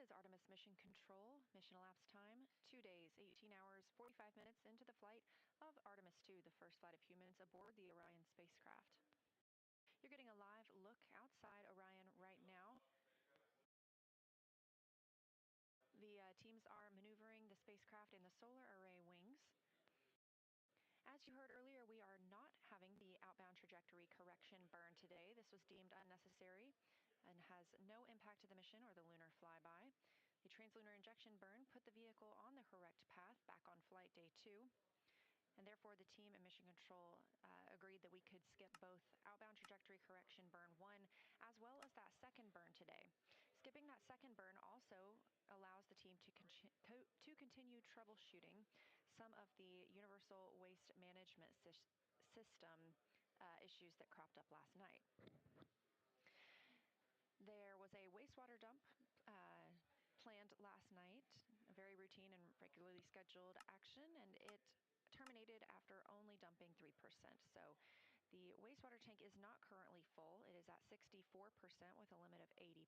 is Artemis Mission Control. Mission elapsed time, 2 days, 18 hours, 45 minutes into the flight of Artemis II, the first flight of humans aboard the Orion spacecraft. You're getting a live look outside Orion right now. The teams are maneuvering the spacecraft in the solar array wings. As you heard earlier, we are not having the outbound trajectory correction burn today. This was deemed unnecessary and has no impact to the mission or the lunar flyby. The translunar injection burn put the vehicle on the correct path back on flight day 2. And therefore, the team and Mission Control agreed that we could skip both outbound trajectory correction burn 1 as well as that second burn today. Skipping that second burn also allows the team to continue troubleshooting some of the universal waste management system issues that cropped up last night. There was a wastewater dump planned last night, a very routine and regularly scheduled action, and it terminated after only dumping 3%. So the wastewater tank is not currently full. It is at 64% with a limit of 80%,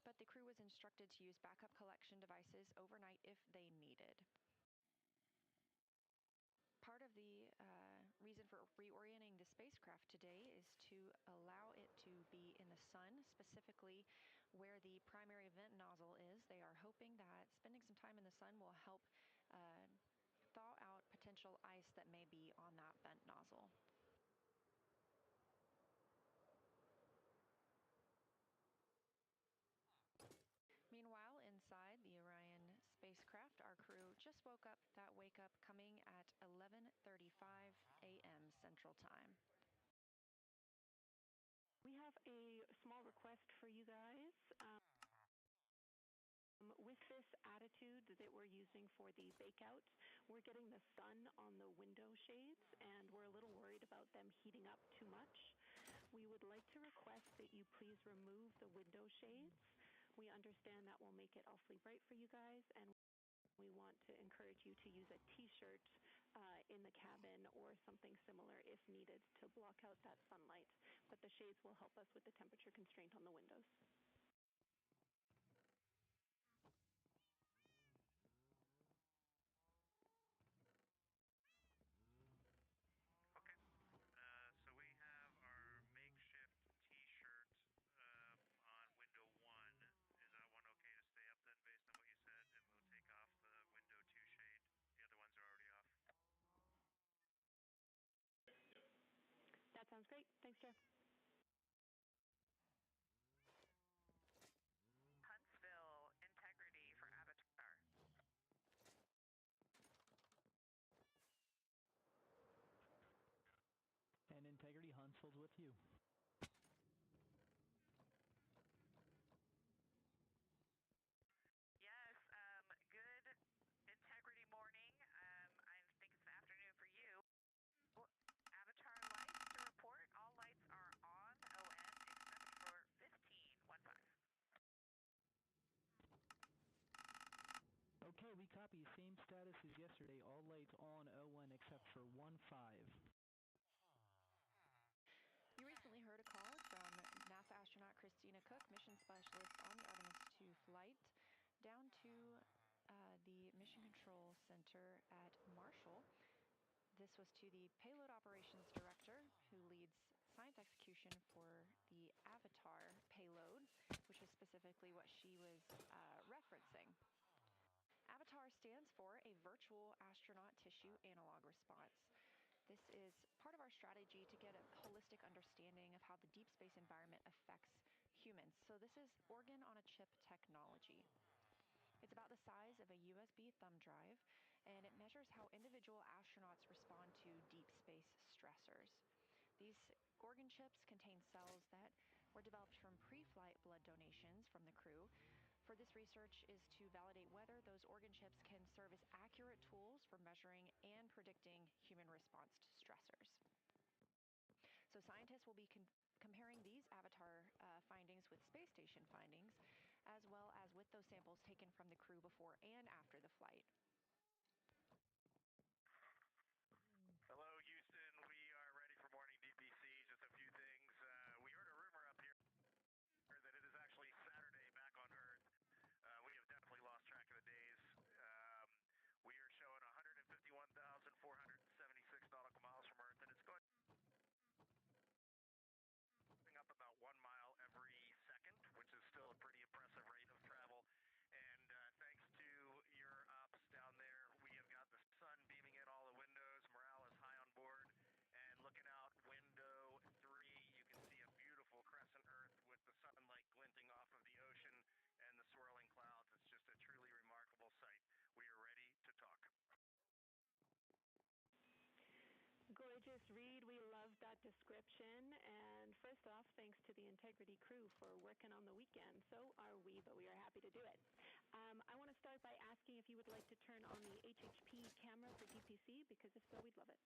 but the crew was instructed to use backup collection devices overnight if they needed. Part of the reason for reorienting the spacecraft today is to allow it to be in the sun, specifically where the primary vent nozzle is. They are hoping that spending some time in the sun will help thaw out potential ice that may be on that vent nozzle. Meanwhile, inside the Orion spacecraft, our crew just woke up. That wake up coming at 11:35 a.m. Central Time. We have a small request for you guys. With this attitude that we're using for the bakeout, we're getting the sun on the window shades, and we're a little worried about them heating up too much. We would like to request that you please remove the window shades. We understand that will make it awfully bright for you guys, and we want to encourage you to use a t-shirt in the cabin or something similar if needed to block out that sunlight. But the shades will help us with the temperature constraint on the windows. So we have our makeshift t-shirt on window 1. Is that one okay to stay up then based on what you said? And we'll take off the window 2 shade. The other ones are already off. That sounds great. Thanks, Jeff. Huntsville, integrity for Avatar. And integrity, Huntsville's with you. Yes, good integrity morning. I think it's the afternoon for you. Avatar lights to report. All lights are on ON except for 1515. Okay, we copy. Same status as yesterday. All lights on ON except for 15. You recently heard a call from NASA astronaut Christina Cook, mission specialist on the Artemis II flight, down to the Mission Control Center at Marshall. This was to the Payload Operations Director, who leads science execution for the Avatar payload, which is specifically what she was referencing. Avatar stands for a Virtual Astronaut Tissue Analog Response. This is part of our strategy to get a holistic understanding of how the deep space environment affects humans. So this is organ-on-a-chip technology. It's about the size of a USB thumb drive, and it measures how individual astronauts respond to deep space stressors. These organ chips contain cells that were developed from pre-flight blood donations from the crew. For this research is to validate whether those organ chips can serve as accurate tools for measuring and predicting human response to stressors. So scientists will be comparing these Avatar findings with space station findings, as well as with those samples taken from the crew before and after the flight. Hello, Houston. We are ready for morning DPC. Just a few things. We heard a rumor up here that it is actually Saturday back on Earth. Reed, we love that description. And first off, thanks to the Integrity crew for working on the weekend. So are we, but we are happy to do it. I want to start by asking if you would like to turn on the HHP camera for DPC, because if so, we'd love it.